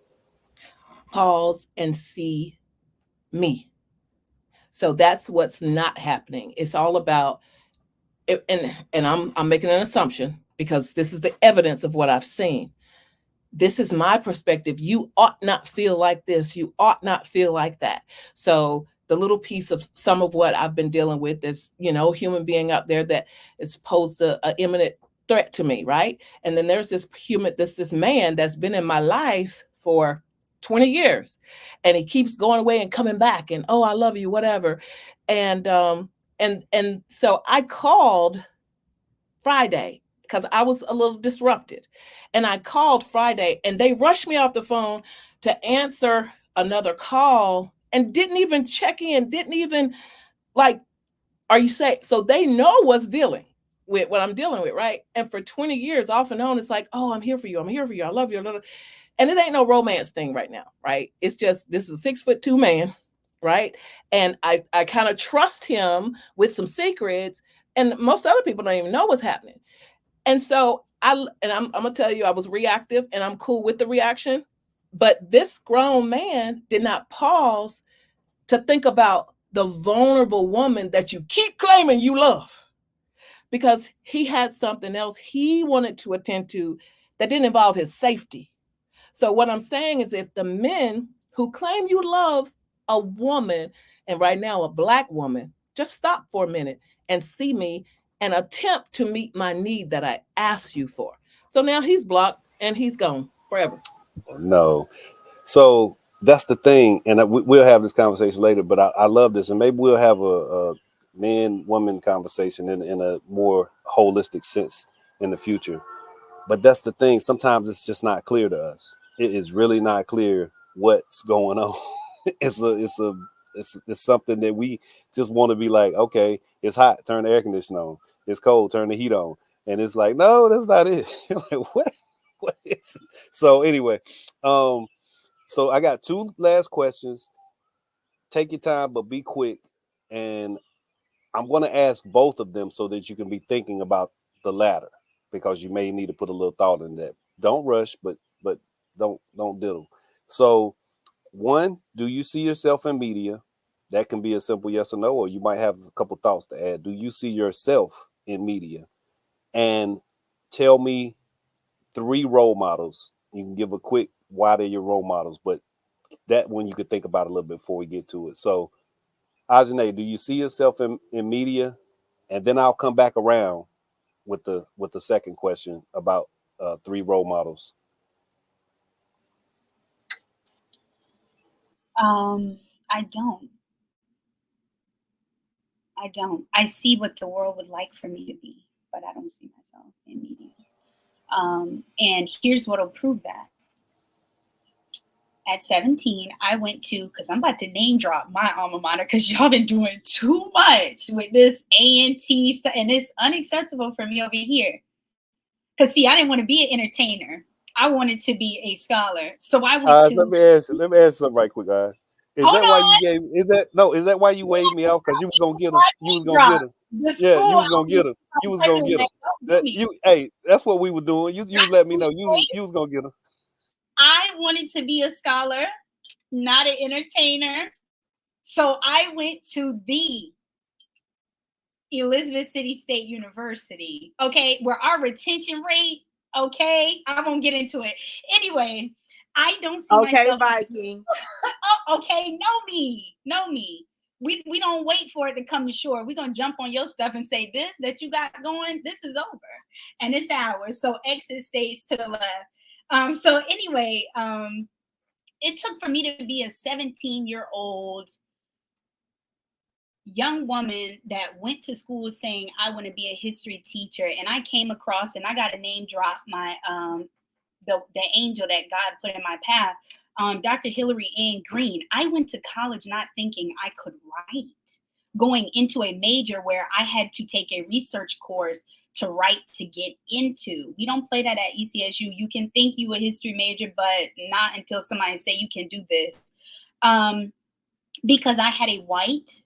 G: Pause and see me. So that's what's not happening. It's all about, and I'm making an assumption because this is the evidence of what I've seen. This is my perspective. You ought not feel like this. You ought not feel like that. So the little piece of some of what I've been dealing with, there's, human being out there that is posed an imminent threat to me, right? And then there's this man that's been in my life for 20 years, and he keeps going away and coming back, and oh, I love you, whatever. And so I called Friday because I was a little disrupted, and I called Friday, and they rushed me off the phone to answer another call and didn't even check in, didn't even like, are you safe? So they know what's dealing with what I'm dealing with, right? And for 20 years, off and on, it's like, oh, I'm here for you. I'm here for you. I love you. And it ain't no romance thing right now, right? It's just, this is a 6'2" man, right? And I kind of trust him with some secrets, and most other people don't even know what's happening. And so I'm gonna tell you, I was reactive, and I'm cool with the reaction. But this grown man did not pause to think about the vulnerable woman that you keep claiming you love, because he had something else he wanted to attend to that didn't involve his safety. So what I'm saying is, if the men who claim you love a woman, and right now a Black woman, just stop for a minute and see me and attempt to meet my need that I asked you for. So now he's blocked and he's gone forever.
F: No. So that's the thing. And we'll have this conversation later, but I love this. And maybe we'll have a man-woman conversation in a more holistic sense in the future. But that's the thing. Sometimes it's just not clear to us. It is really not clear what's going on. It's something that we just want to be like, okay, it's hot, turn the air conditioner on. It's cold, turn the heat on. And it's like, no, that's not it. You're like, what? What is it? So anyway, so I got two last questions. Take your time, but be quick. And I'm going to ask both of them so that you can be thinking about the latter, because you may need to put a little thought in that. Don't rush, but don't diddle. So, one, do you see yourself in media? That can be a simple yes or no, or you might have a couple thoughts to add. Do you see yourself in media? And tell me 3 role models. You can give a quick why they're your role models, but that one you could think about a little bit before we get to it. So, Ajane, do you see yourself in media? And then I'll come back around with the second question about 3 role models.
A: I don't. I see what the world would like for me to be, but I don't see myself in media. And here's what'll prove that. At 17, I went to, because I'm about to name drop my alma mater, because y'all been doing too much with this A&T stuff, and it's unacceptable for me over here. Because see, I didn't want to be an entertainer. I wanted to be a scholar. So I went to.
F: Let me ask something right quick, guys. Is that why you waved me out? Because you was gonna get her. You was gonna get her. Yeah, you was gonna get her. You was gonna get her. Hey, that's what we were doing. You was letting me know you was gonna get her.
A: I wanted to be a scholar, not an entertainer. So I went to the Elizabeth City State University, okay, where our retention rate, okay, I won't get into it. Anyway, I don't see myself.
B: Viking.
A: Okay, know me. We don't wait for it to come to shore. We're gonna jump on your stuff and say, this that you got going, this is over, and it's ours. So exit stays to the left. So anyway, it took for me to be a 17-year-old young woman that went to school saying I want to be a history teacher, and I came across, and I got to name drop my the angel that God put in my path, Dr. Hillary Ann Green. I went to college not thinking I could write, going into a major where I had to take a research course to write to get into. We don't play that at ECSU. You can think you a history major, but not until somebody say you can do this. Because I had a white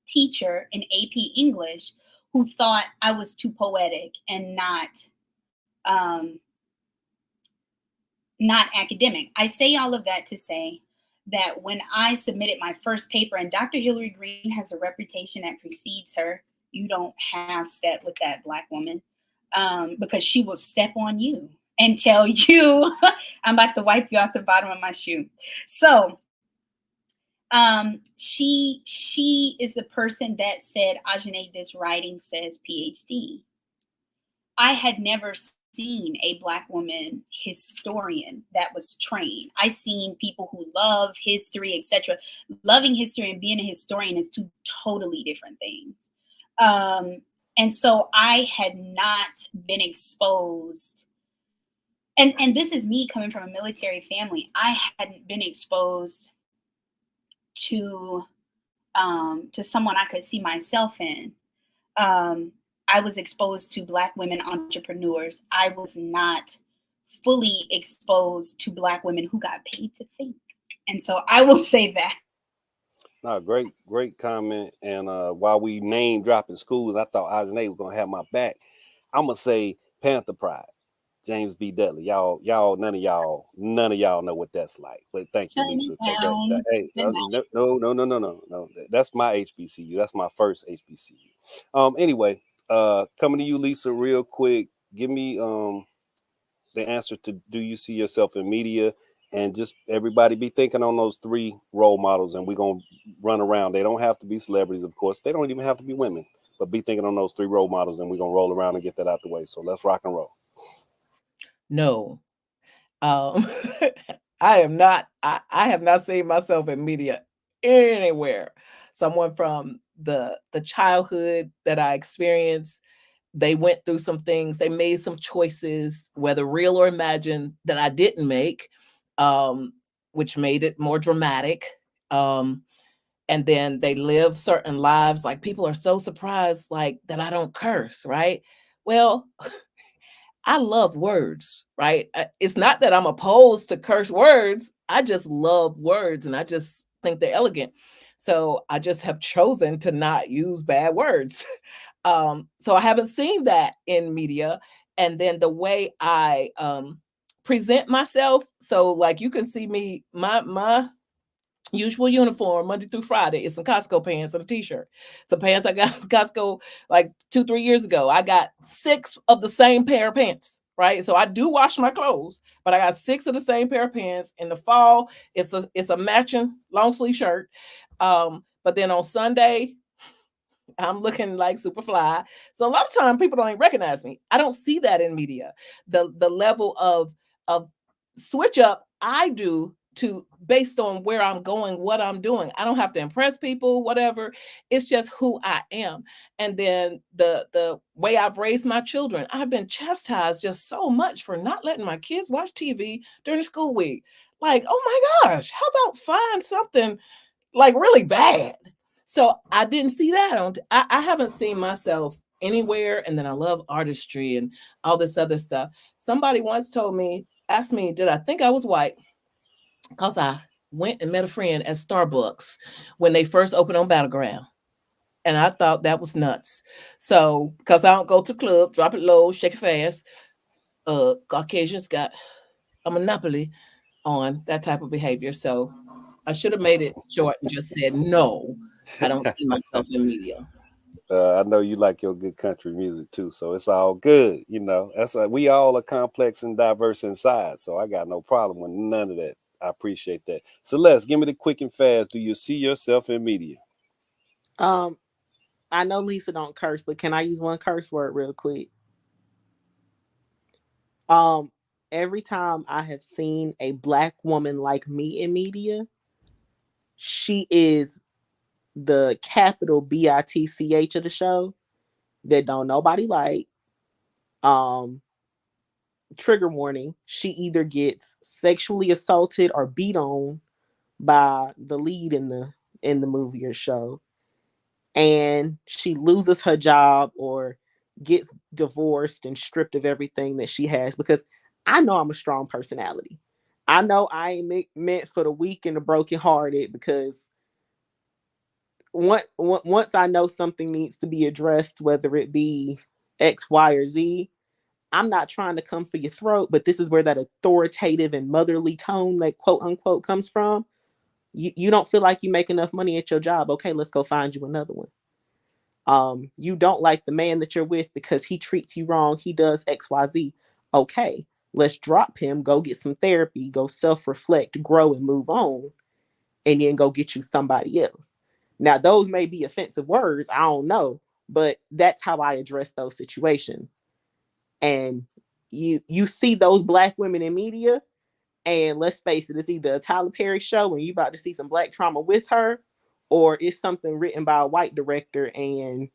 A: teacher in AP English who thought I was too poetic and not academic. I say all of that to say that when I submitted my first paper, and Dr. Hillary Green has a reputation that precedes her, you don't have step with that Black woman, because she will step on you and tell you, I'm about to wipe you off the bottom of my shoe. So she is the person that said, Ajane, this writing says PhD. I had never seen a Black woman historian that was trained. I seen people who love history, etc. Loving history and being a historian is two totally different things. And so I had not been exposed. And this is me coming from a military family. I hadn't been exposed to someone I could see myself in. I was exposed to Black women entrepreneurs. I was not fully exposed to Black women who got paid to think. And so I will say that.
F: No, great comment. And while we name dropping schools, I thought Ajane was gonna have my back. I'm gonna say Panther Pride, James B. Dudley. Y'all, none of y'all know what that's like. But thank you, Lisa. Hey, no. That's my HBCU. That's my first HBCU. Anyway, coming to you, Lisa, real quick. Give me the answer to do you see yourself in media? And just everybody be thinking on those 3 role models, and we're going to run around. They don't have to be celebrities, of course. They don't even have to be women, but be thinking on those 3 role models, and we're going to roll around and get that out the way. So let's rock and roll.
G: No. I have not seen myself in media anywhere. Someone from the childhood that I experienced, they went through some things, they made some choices, whether real or imagined, that I didn't make, which made it more dramatic. And then they live certain lives. Like, people are so surprised, like, that I don't curse, right? Well, I love words, right? It's not that I'm opposed to curse words. I just love words, and I just think they're elegant. So I just have chosen to not use bad words. So I haven't seen that in media. And then the way I present myself. So, like, you can see me, my usual uniform Monday through Friday is some Costco pants and a t-shirt. Some pants I got from Costco like 2-3 years ago. I got 6 of the same pair of pants, right? So I do wash my clothes, but I got 6 of the same pair of pants. In the fall, it's a matching long sleeve shirt. But then on Sunday, I'm looking like Superfly. So a lot of time people don't even recognize me. I don't see that in media. The level of switch up I do to based on where I'm going, what I'm doing. I don't have to impress people, whatever. It's just who I am. And then the way I've raised my children, I've been chastised just so much for not letting my kids watch TV during the school week. Like, oh my gosh, how about find something like really bad? So I didn't see that I haven't seen myself anywhere. And then I love artistry and all this other stuff. Somebody once asked me, did I think I was white? Because I went and met a friend at Starbucks when they first opened on Battleground. And I thought that was nuts. So, because I don't go to the club, drop it low, shake it fast, Caucasians got a monopoly on that type of behavior. So I should have made it short and just said, no, I don't see myself in media.
F: I know you like your good country music too, so it's all good. That's we all are complex and diverse inside, so I got no problem with none of that. I appreciate that. Celeste, give me the quick and fast. Do you see yourself in media?
B: I know Lisa don't curse, but can I use one curse word real quick? Every time I have seen a Black woman like me in media, she is the capital BITCH of the show that don't nobody like. Trigger warning, she either gets sexually assaulted or beat on by the lead in the movie or show, and she loses her job or gets divorced and stripped of everything that she has, because I know I'm a strong personality. I know I ain't meant for the weak and the brokenhearted, because once I know something needs to be addressed, whether it be X, Y, or Z, I'm not trying to come for your throat, but this is where that authoritative and motherly tone, like quote unquote, comes from. You don't feel like you make enough money at your job. Okay, let's go find you another one. You don't like the man that you're with because he treats you wrong. He does X, Y, Z. Okay, let's drop him, go get some therapy, go self-reflect, grow, and move on, and then go get you somebody else. Now, those may be offensive words. I don't know, but that's how I address those situations. And you see those Black women in media, and let's face it, it's either a Tyler Perry show and you about to see some Black trauma with her, or it's something written by a white director and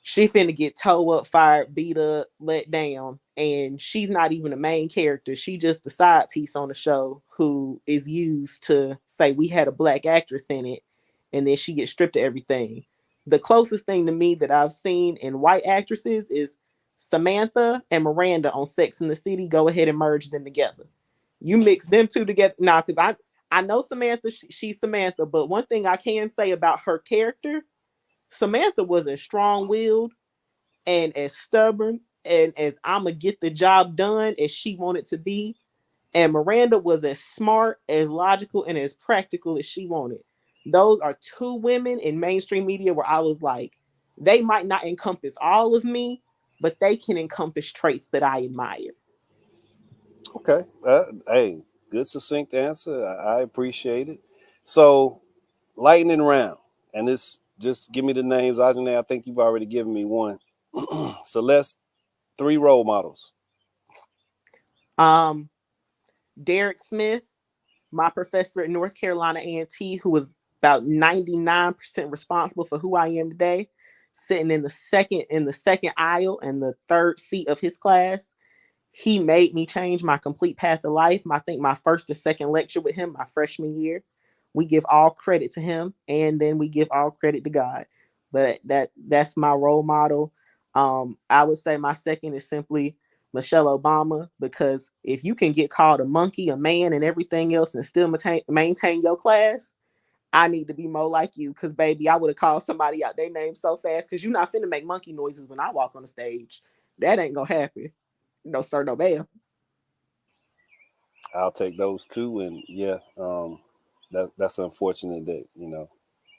B: she finna get towed up, fired, beat up, let down, and she's not even a main character. She just a side piece on the show who is used to say we had a black actress in it, and then she gets stripped of everything. The closest thing to me that I've seen in white actresses is Samantha and Miranda on Sex and the City. Go ahead and merge them together. You mix them two together now, because I know Samantha, she's Samantha, but one thing I can say about her character, Samantha was as strong-willed and as stubborn and as I'ma get the job done as she wanted to be. And Miranda was as smart, as logical, and as practical as she wanted. Those are two women in mainstream media where I was like, they might not encompass all of me, but they can encompass traits that I admire.
F: Okay. Hey, good succinct answer. I appreciate it. So, lightning round, and this just give me the names. Ajane, I think you've already given me one. Celeste, 3 role models.
B: Derek Smith, my professor at North Carolina A&T, who was about 99% responsible for who I am today, sitting in the second aisle and the third seat of his class. He made me change my complete path of life. I think my first or second lecture with him, my freshman year, we give all credit to him, and then we give all credit to God. But that's my role model. I would say my second is simply Michelle Obama, because if you can get called a monkey, a man, and everything else, and still maintain your class, I need to be more like you. Because baby, I would have called somebody out their name so fast. Because you're not finna make monkey noises when I walk on the stage. That ain't gonna happen. No sir, no ma'am.
F: I'll take those 2, and yeah, that's unfortunate that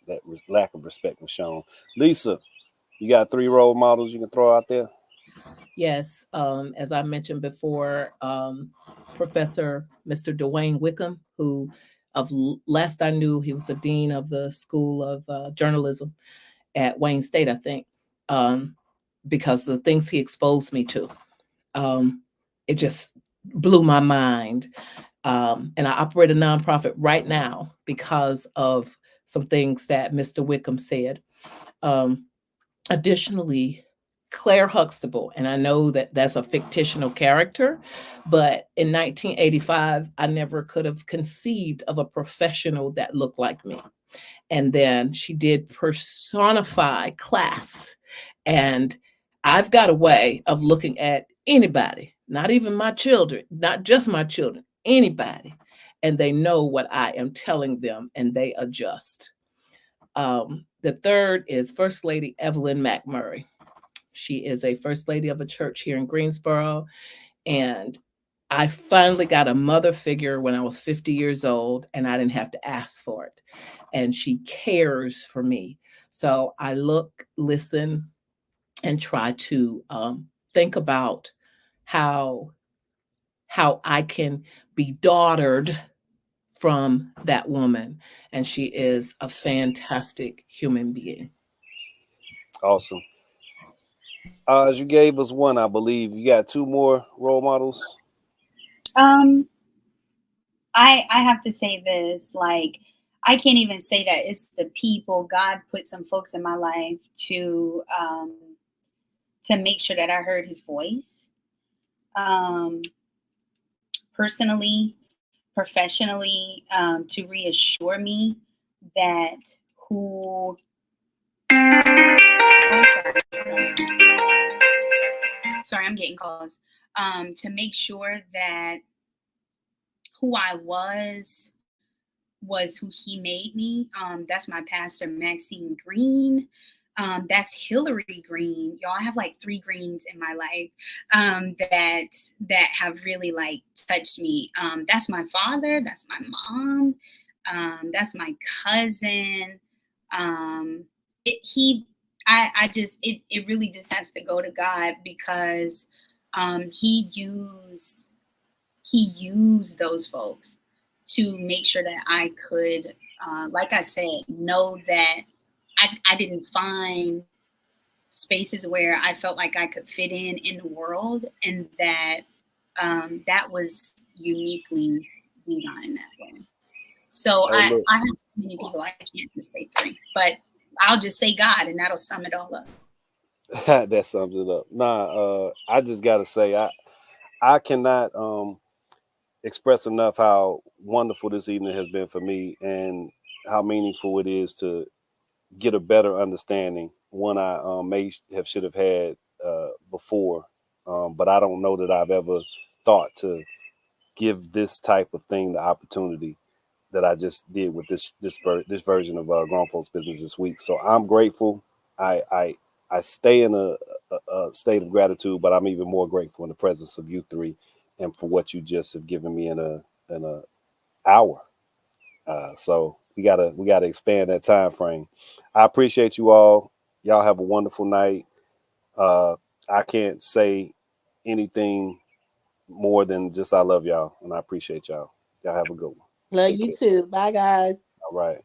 F: that lack of respect was shown. Lisa, you got 3 role models you can throw out there?
G: Yes, as I mentioned before, Professor Mr. Dwayne Wickham, who last I knew, he was the dean of the School of Journalism at Wayne State, I think, because the things he exposed me to, it just blew my mind. And I operate a nonprofit right now because of some things that Mr. Wickham said. Additionally, Claire Huxtable, and I know that that's a fictional character, but in 1985, I never could have conceived of a professional that looked like me. And then she did personify class. And I've got a way of looking at anybody, not even my children, not just my children, anybody, and they know what I am telling them and they adjust. The third is First Lady Evelyn McMurray. She is a first lady of a church here in Greensboro. And I finally got a mother figure when I was 50 years old, and I didn't have to ask for it. And she cares for me. So I look, listen, and try to think about how I can be daughtered from that woman. And she is a fantastic human being.
F: Awesome. As you gave us one, I believe you got 2 more role models.
A: I have to say this, like, I can't even say that it's the people. God put some folks in my life to make sure that I heard his voice. Personally, professionally, to reassure me that who sorry, I'm getting calls. To make sure that who I was who he made me. That's my pastor, Maxine Green. That's Hillary Green. Y'all, I have like 3 Greens in my life that have really like touched me. That's my father. That's my mom. That's my cousin. It really just has to go to God, because he used those folks to make sure that I could, like I said, know that I didn't find spaces where I felt like I could fit in the world, and that that was uniquely designed that way. So I have so many people, I can't just say 3, but I'll just say God, and that'll sum it all up.
F: That sums it up. Nah, I just gotta say, I cannot express enough how wonderful this evening has been for me, and how meaningful it is to get a better understanding. One I should have had before, but I don't know that I've ever thought to give this type of thing the opportunity that I just did with this version of Grown Folks Business this week. So I'm grateful. I stay in a state of gratitude, but I'm even more grateful in the presence of you three, and for what you just have given me in a hour. So we gotta expand that time frame. I appreciate you all. Y'all have a wonderful night. Uh, I can't say anything more than just I love y'all and I appreciate y'all. Y'all have a good one.
B: Love
G: Take
B: you
G: care.
B: too. Bye, guys.
F: All right.